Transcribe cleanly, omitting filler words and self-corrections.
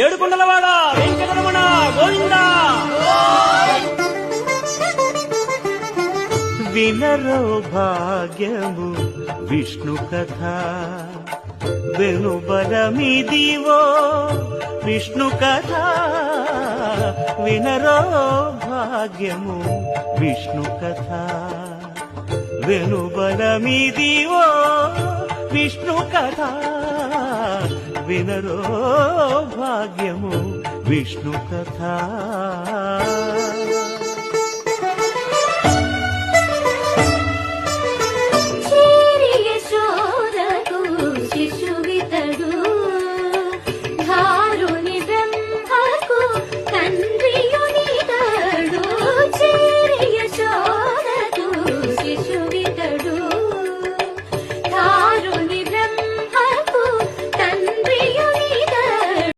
ఏడుకొండలవాడ వెంకటరమణ గోవింద. వినరో భాగ్యము విష్ణు కథ, వెనుబలమిదివో విష్ణు కథ. వినరో భాగ్యము విష్ణు కథ, వెనుబలమిదివో విష్ణు కథ. వినరో భాగ్యము విష్ణు కథ.